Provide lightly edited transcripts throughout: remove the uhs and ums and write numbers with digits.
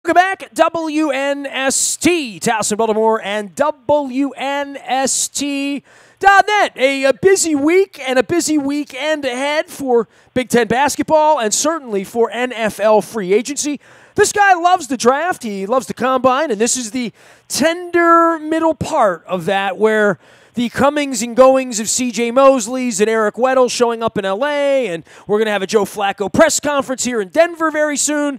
Welcome back, WNST, Towson, Baltimore, and WNST.net. A busy week and a busy weekend ahead for Big Ten basketball and certainly for NFL free agency. This guy loves the draft. He loves the combine, and this is the tender middle part of that where the comings and goings of C.J. Mosley's and Eric Weddle showing up in L.A., and we're going to have a Joe Flacco press conference here in Denver very soon.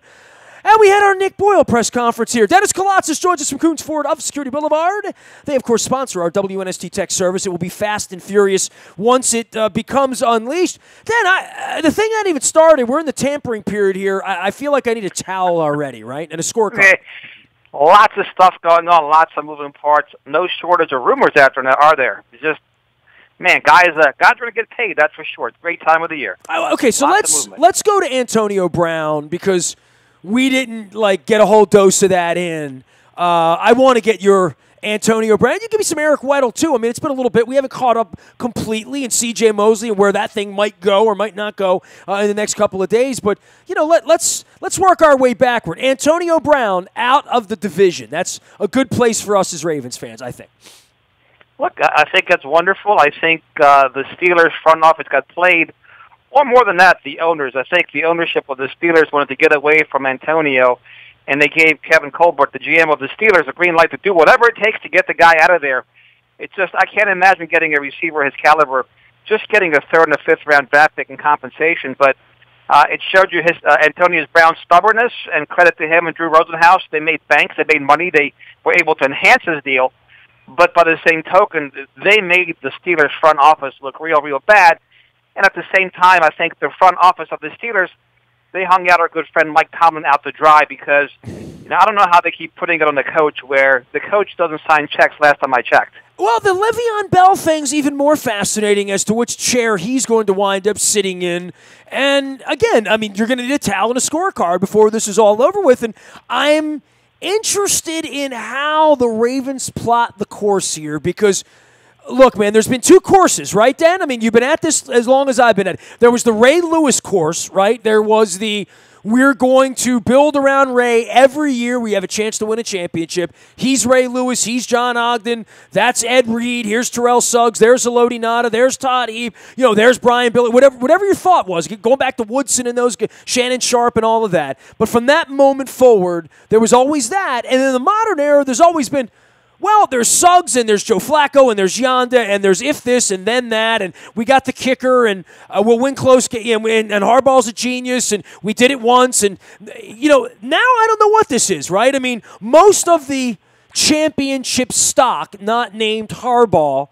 And we had our Nick Boyle press conference here. Dennis Koulatsos joins us from Coons Ford of Security Boulevard. They, of course, sponsor our WNST Tech service. It will be fast and furious once it becomes unleashed. Then, the thing ain't even started. We're in the tampering period here. I feel like I need a towel already, right? And a scorecard. Okay. Lots of stuff going on, lots of moving parts. No shortage of rumors after now, are there? It's just, man, guys are going to get paid, that's for sure. It's a great time of the year. Okay, so let's go to Antonio Brown because we didn't get a whole dose of that in. I want to get your Antonio Brown. You give me some Eric Weddle too. I mean, it's been a little bit. We haven't caught up completely in C.J. Mosley and where that thing might go or might not go in the next couple of days. But let's work our way backward. Antonio Brown out of the division. That's a good place for us as Ravens fans, I think. Look, I think that's wonderful. I think the Steelers front office got played. Or more than that, the owners. I think the ownership of the Steelers wanted to get away from Antonio, and they gave Kevin Colbert, the GM of the Steelers, a green light to do whatever it takes to get the guy out of there. It's just, I can't imagine getting a receiver his caliber, just getting a third and a fifth round draft pick in compensation. But it showed you Antonio Brown's stubbornness, and credit to him and Drew Rosenhaus. They made banks, they made money, they were able to enhance his deal. But by the same token, they made the Steelers front office look real, real bad. And at the same time, I think the front office of the Steelers, they hung out our good friend Mike Tomlin out to dry because, I don't know how they keep putting it on the coach where the coach doesn't sign checks last time I checked. Well, the Le'Veon Bell thing's even more fascinating as to which chair he's going to wind up sitting in. And again, I mean, you're going to need a towel and a scorecard before this is all over with. And I'm interested in how the Ravens plot the course here because – look, man, there's been two courses, right, Dan? I mean, you've been at this as long as I've been at it. There was the Ray Lewis course, right? There was the we're going to build around Ray every year. We have a chance to win a championship. He's Ray Lewis. He's John Ogden. That's Ed Reed. Here's Terrell Suggs. There's Elodie Nada. There's Todd Heap. There's Brian Billy. Whatever your thought was, going back to Woodson and those, Shannon Sharp and all of that. But from that moment forward, there was always that. And in the modern era, there's always been, well, there's Suggs, and there's Joe Flacco, and there's Yonda, and there's if this and then that, and we got the kicker, and we'll win close, and Harbaugh's a genius, and we did it once, and, now I don't know what this is, right? I mean, most of the championship stock not named Harbaugh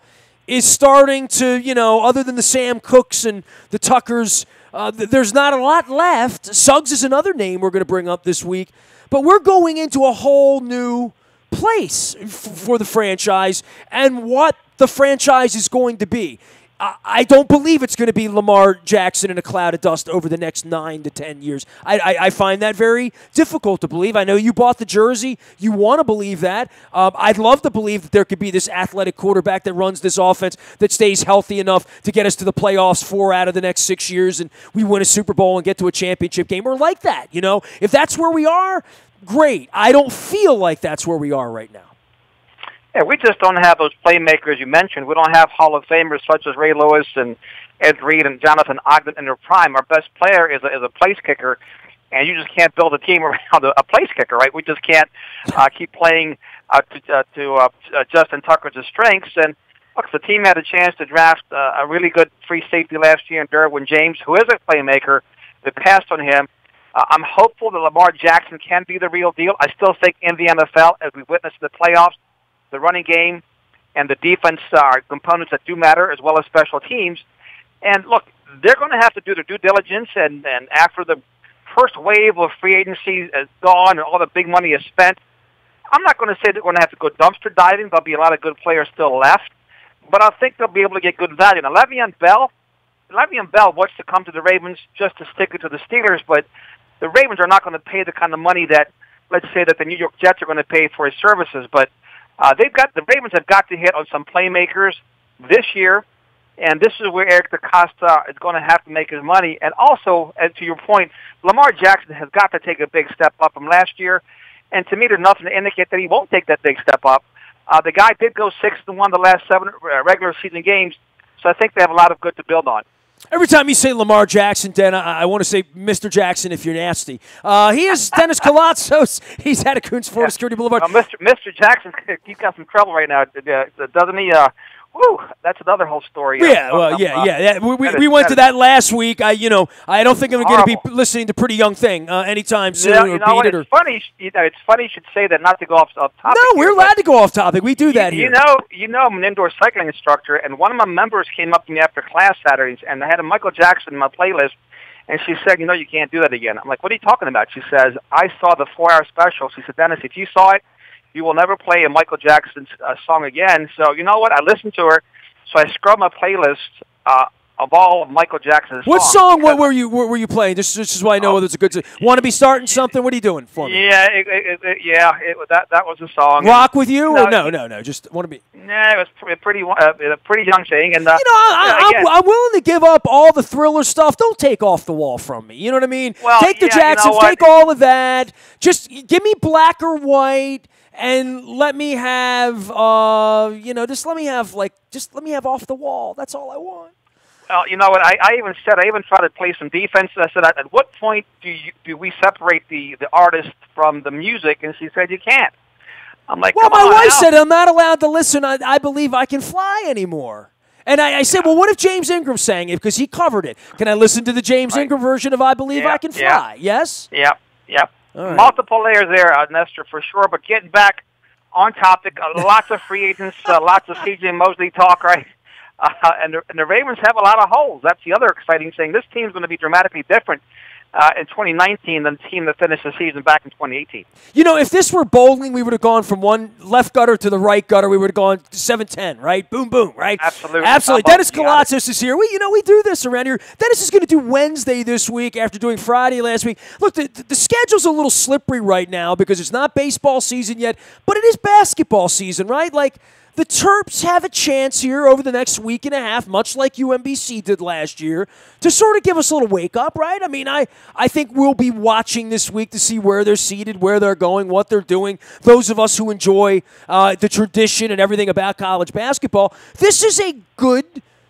is starting to, other than the Sam Cooks and the Tuckers, there's not a lot left. Suggs is another name we're going to bring up this week, but we're going into a whole new place for the franchise and what the franchise is going to be. I don't believe it's going to be Lamar Jackson in a cloud of dust over the next 9 to 10 years. I find that very difficult to believe. I know you bought the jersey. You want to believe that. I'd love to believe that there could be this athletic quarterback that runs this offense that stays healthy enough to get us to the playoffs 4 out of the next 6 years and we win a Super Bowl and get to a championship game or like that. If that's where we are, great. I don't feel like that's where we are right now. Yeah, we just don't have those playmakers you mentioned. We don't have Hall of Famers such as Ray Lewis and Ed Reed and Jonathan Ogden in their prime. Our best player is a place kicker, and you just can't build a team around a place kicker, right? We just can't keep playing to Justin Tucker's strengths. And look, the team had a chance to draft a really good free safety last year in Derwin James, who is a playmaker. They passed on him. I'm hopeful that Lamar Jackson can be the real deal. I still think in the NFL, as we witnessed in the playoffs, the running game and the defense are components that do matter, as well as special teams. And look, they're going to have to do their due diligence, and after the first wave of free agency is gone and all the big money is spent, I'm not going to say they're going to have to go dumpster diving. There'll be a lot of good players still left, but I think they'll be able to get good value. Now, Le'Veon Bell wants to come to the Ravens just to stick it to the Steelers, but the Ravens are not going to pay the kind of money that, let's say, that the New York Jets are going to pay for his services. But the Ravens have got to hit on some playmakers this year, and this is where Eric DeCosta is going to have to make his money. And also, and to your point, Lamar Jackson has got to take a big step up from last year. And to me, there's nothing to indicate that he won't take that big step up. The guy did go 6-1 the last 7 regular season games, so I think they have a lot of good to build on. Every time you say Lamar Jackson, Dan, I want to say Mr. Jackson if you're nasty. He is Dennis Koulatsos. He's at a Coons Florida Security Boulevard. Mr. Jackson, he's got some trouble right now, doesn't he? Woo, that's another whole story. Yeah, well, yeah. We went to that last week. I don't think I'm going to be listening to Pretty Young Thing anytime soon. It's funny. It's funny you should say that. Not to go off topic. No, we're allowed to go off topic. We do that here. I'm an indoor cycling instructor, and one of my members came up to me after class Saturdays, and I had a Michael Jackson in my playlist, and she said, you can't do that again. I'm like, what are you talking about? She says, I saw the 4-hour special. She said, Dennis, if you saw it, you will never play a Michael Jackson song again. So you know what? I listened to her. So I scrubbed my playlist of all of Michael Jackson's songs. What song were you playing? This is why I know whether it's a good song. Want to be starting something? What are you doing for me? Yeah, that was the song. Rock with you? Or no. Just want to be. Nah, it was a pretty young thing, and I'm willing to give up all the Thriller stuff. Don't take Off the Wall from me. You know what I mean? Well, take the Jacksons, take all of that. Just give me Black or White. And let me have, just let me have Off the Wall. That's all I want. Well, you know what? I even tried to play some defense. I said, at what point do we separate the artist from the music? And she said, you can't. I'm like, well, my wife said I'm not allowed to listen. I Believe I Can Fly anymore. And I said, well, what if James Ingram sang it because he covered it? Can I listen to the James Ingram version of I Believe I Can Fly? Yes? Yep. Right. Multiple layers there, Nestor, for sure. But getting back on topic, lots of free agents, lots of C.J. Mosley talk, right? And the Ravens have a lot of holes. That's the other exciting thing. This team's going to be dramatically different in 2019 than the team that finished the season back in 2018. If this were bowling, we would have gone from one left gutter to the right gutter. We would have gone 7-10, right? Boom, boom, right? Absolutely. Dennis Koulatsos is here. We do this around here. Dennis is going to do Wednesday this week after doing Friday last week. Look, the schedule's a little slippery right now because it's not baseball season yet, but it is basketball season, right? Like, the Terps have a chance here over the next week and a half, much like UMBC did last year, to sort of give us a little wake-up, right? I mean, I think we'll be watching this week to see where they're seated, where they're going, what they're doing. Those of us who enjoy the tradition and everything about college basketball, this is a good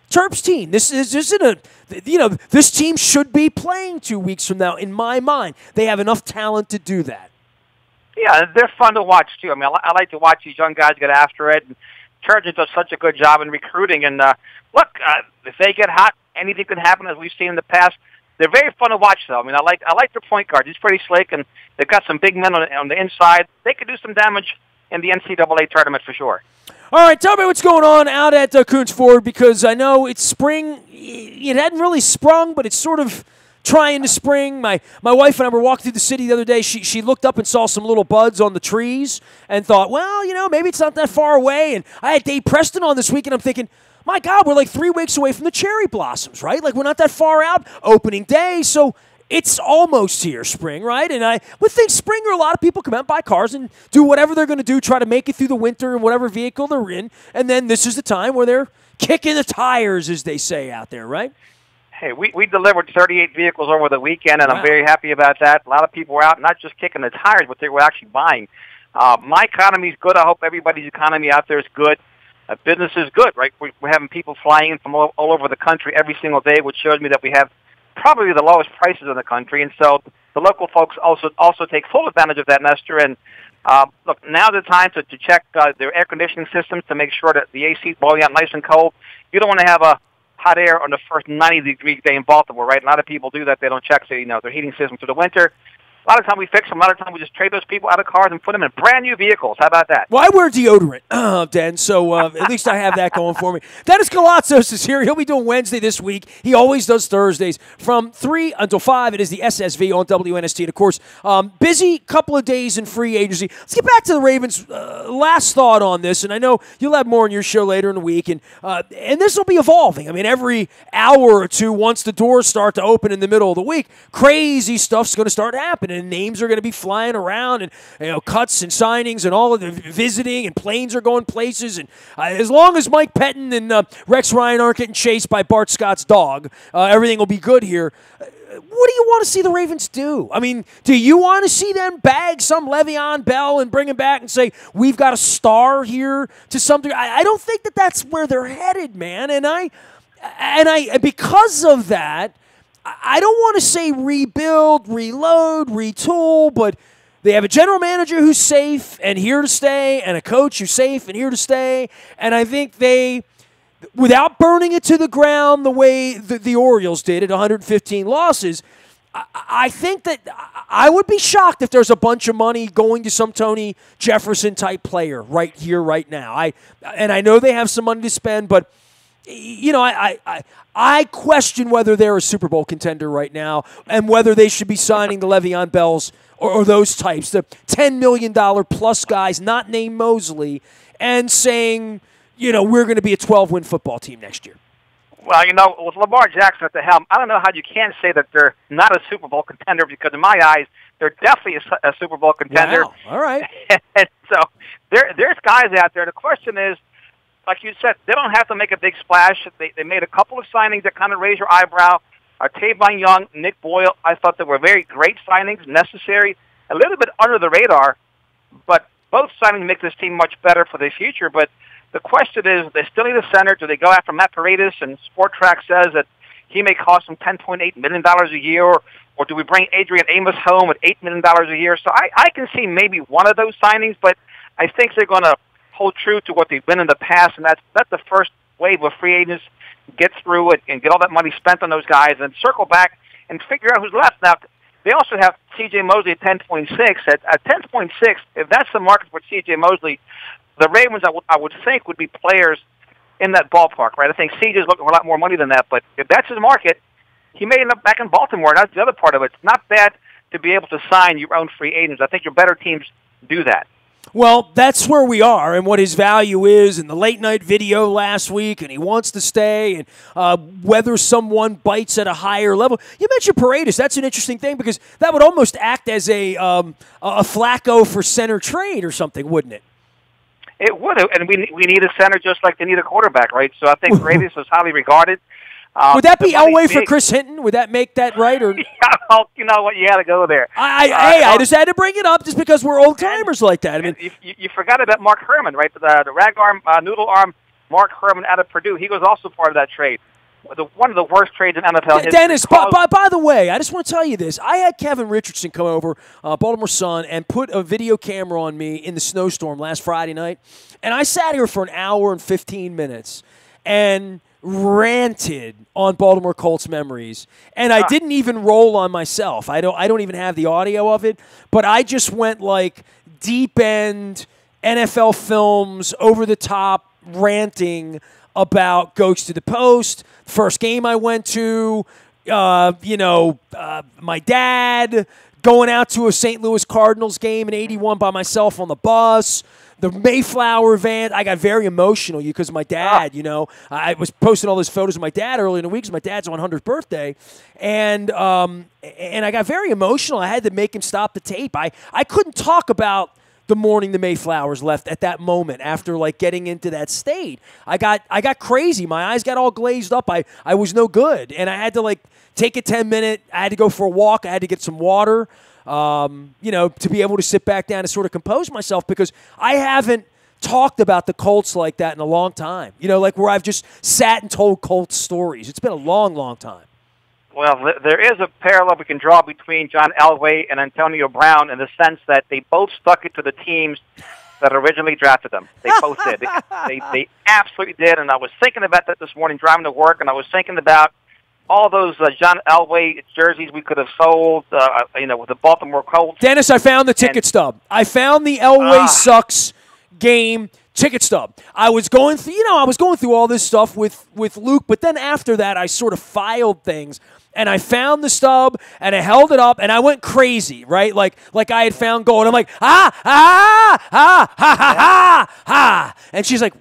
Terps team. This isn't this team should be playing 2 weeks from now, in my mind. They have enough talent to do that. Yeah, they're fun to watch, too. I mean, I like to watch these young guys get after it. And Chargers does such a good job in recruiting. And, if they get hot, anything can happen, as we've seen in the past. They're very fun to watch, though. I mean, I like their point guard. He's pretty slick, and they've got some big men on the inside. They could do some damage in the NCAA tournament for sure. All right, tell me what's going on out at Coons Ford, because I know it's spring. It hadn't really sprung, but it's sort of trying to spring. My wife and I were walking through the city the other day. She looked up and saw some little buds on the trees and thought, well, maybe it's not that far away. And I had Dave Preston on this week, and I'm thinking, my God, we're like 3 weeks away from the cherry blossoms, right? Like, we're not that far out. Opening day, so it's almost here, spring, right? And I would think spring, or a lot of people come out, buy cars, and do whatever they're going to do, try to make it through the winter in whatever vehicle they're in. And then this is the time where they're kicking the tires, as they say out there, right? Hey, we delivered 38 vehicles over the weekend, and I'm very happy about that. A lot of people were out not just kicking the tires, but they were actually buying. My economy is good. I hope everybody's economy out there is good. Business is good, right? We're having people flying in from all over the country every single day, which shows me that we have probably the lowest prices in the country. And so the local folks also take full advantage of that, Nestor. And look, now's the time to check their air conditioning systems to make sure that the AC is blowing out nice and cold. You don't want to have a hot air on the first 90-degree day in Baltimore, right? A lot of people do that. They don't check their heating system through the winter. A lot of time we fix them. A lot of time we just trade those people out of cars and put them in brand new vehicles. How about that? Well, I wear deodorant, Den, so at least I have that going for me. Dennis Koulatsos is here. He'll be doing Wednesday this week. He always does Thursdays from 3 until 5. It is the SSV on WNST. And, of course, busy couple of days in free agency. Let's get back to the Ravens. Last thought on this, and I know you'll have more on your show later in the week, and this will be evolving. I mean, every hour or two, once the doors start to open in the middle of the week, crazy stuff's going to start happening. And names are going to be flying around, and cuts and signings and all of the visiting, and planes are going places. And as long as Mike Pettin and Rex Ryan aren't getting chased by Bart Scott's dog, everything will be good here. what do you want to see the Ravens do? I mean, do you want to see them bag some Le'Veon Bell and bring him back and say, we've got a star here to some degree? I don't think that that's where they're headed, man. And because of that, I don't want to say rebuild, reload, retool, but they have a general manager who's safe and here to stay and a coach who's safe and here to stay. And I think they, without burning it to the ground the way the Orioles did at 115 losses, I think that I would be shocked if there's a bunch of money going to some Tony Jefferson-type player right here, right now. I know they have some money to spend, but I question whether they're a Super Bowl contender right now and whether they should be signing the Le'Veon Bells or those types, the $10 million plus guys not named Mosley, and saying, we're going to be a 12-win football team next year. Well, with Lamar Jackson at the helm, I don't know how you can say that they're not a Super Bowl contender, because in my eyes, they're definitely a Super Bowl contender. Wow. All right. And so there's guys out there. The question is, like you said, they don't have to make a big splash. They made a couple of signings that kind of raise your eyebrow. Tavon Young, Nick Boyle, I thought they were very great signings, necessary, a little bit under the radar, but both signings make this team much better for the future. But the question is, they still need a center. Do they go after Matt Paredes? And Sport Track says that he may cost them $10.8 million a year, or do we bring Adrian Amos home at $8 million a year? So I can see maybe one of those signings, but I think they're going to hold true to what they've been in the past, and that's the first wave of free agents. Get through it and get all that money spent on those guys and circle back and figure out who's left. Now, they also have C.J. Mosley at 10.6. At 10.6, if that's the market for C.J. Mosley, the Ravens, I would think, would be players in that ballpark, right? I think C.J.'s looking for a lot more money than that, but if that's his market, he may end up back in Baltimore. That's the other part of it. It's not bad to be able to sign your own free agents. I think your better teams do that. Well, that's where we are and what his value is, and the late-night video last week, and he wants to stay, and whether someone bites at a higher level. You mentioned Paredes. That's an interesting thing, because that would almost act as a Flacco for center trade or something, wouldn't it? It would, and we need a center just like they need a quarterback, right? So I think Paredes is highly regarded. Would that be Elway for Chris Hinton? Would that make that right? Or you know what? You had to go there. I just had to bring it up just because we're old timers like that. I mean, you forgot about Mark Herman, right? The rag arm, noodle arm, Mark Herman out of Purdue. He was also part of that trade. One of the worst trades in NFL history. Dennis, by the way, I just want to tell you this. I had Kevin Richardson come over, Baltimore Sun, and put a video camera on me in the snowstorm last Friday night. And I sat here for an hour and 15 minutes and ranted on Baltimore Colts memories. And I didn't even roll on myself. I don't even have the audio of it. But I just went like deep end NFL films, over the top ranting about goes to the post. First game I went to, my dad going out to a St. Louis Cardinals game in '81 by myself on the bus. The Mayflower van. I got very emotional because of my dad, I was posting all those photos of my dad early in the week because my dad's 100th birthday. And I got very emotional. I had to make him stop the tape. I couldn't talk about the morning the Mayflowers left at that moment after getting into that state. I got crazy. My eyes got all glazed up. I was no good. And I had to take a 10-minute. I had to go for a walk. I had to get some water. To be able to sit back down and sort of compose myself, because I haven't talked about the Colts like that in a long time. Where I've just sat and told Colts stories. It's been a long, long time. Well, there is a parallel we can draw between John Elway and Antonio Brown in the sense that they both stuck it to the teams that originally drafted them. They both did. They absolutely did, and I was thinking about that this morning driving to work, and I was thinking about all those John Elway jerseys we could have sold, with the Baltimore Colts. Dennis, I found the ticket stub. I found the Elway Sucks game ticket stub. I was going through all this stuff with Luke, but then after that, I sort of filed things, and I found the stub, and I held it up, and I went crazy, right? Like I had found gold. I'm like, and she's like,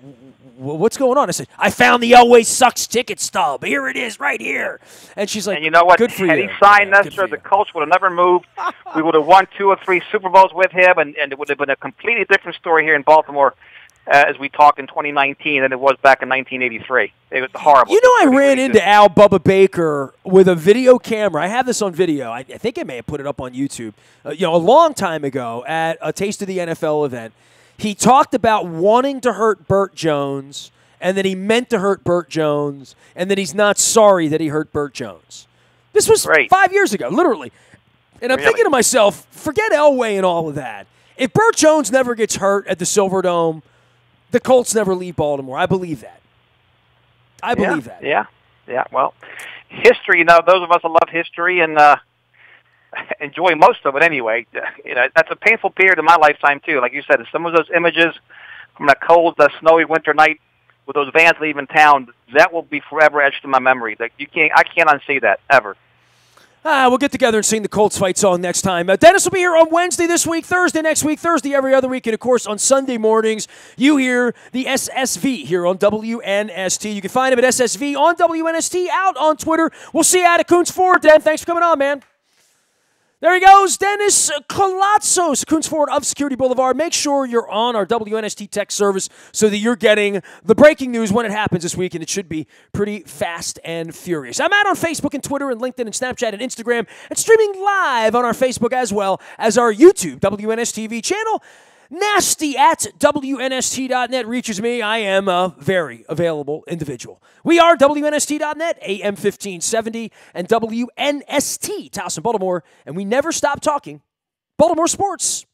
what's going on? I said, I found the Elway Sucks ticket stub. Here it is, right here. And she's like, and you know what? Good for Had you. He signed Nestor, the Colts would have never moved. We would have won 2 or 3 Super Bowls with him, and it would have been a completely different story here in Baltimore. as we talk in 2019 than it was back in 1983. It was horrible. You know, I ran into Al Bubba Baker with a video camera. I have this on video. I think I may have put it up on YouTube. A long time ago at a Taste of the NFL event. He talked about wanting to hurt Burt Jones, and then he meant to hurt Burt Jones, and then he's not sorry that he hurt Burt Jones. This was 5 years ago, literally. And I'm thinking to myself, forget Elway and all of that. If Burt Jones never gets hurt at the Silverdome, the Colts never leave Baltimore. I believe that. I believe that. Yeah. Well, history, those of us that love history and enjoy most of it anyway, that's a painful period in my lifetime, too. Like you said, some of those images from that cold, snowy winter night with those vans leaving town, that will be forever etched in my memory. Like I can't unsee that, ever. We'll get together and sing the Colts fight song next time. Dennis will be here on Wednesday this week, Thursday next week, Thursday every other week, and, of course, on Sunday mornings, you hear the SSV here on WNST. You can find him at SSV on WNST, out on Twitter. We'll see you out at Coons Ford, Dan. Thanks for coming on, man. There he goes, Dennis Koulatsos, Coons Ford of Security Boulevard. Make sure you're on our WNST text service so that you're getting the breaking news when it happens this week, and it should be pretty fast and furious. I'm out on Facebook and Twitter and LinkedIn and Snapchat and Instagram, and streaming live on our Facebook as well as our YouTube WNSTV channel. Nasty at WNST.net reaches me. I am a very available individual. We are WNST.net, AM 1570, and WNST, Towson, Baltimore, and we never stop talking Baltimore sports.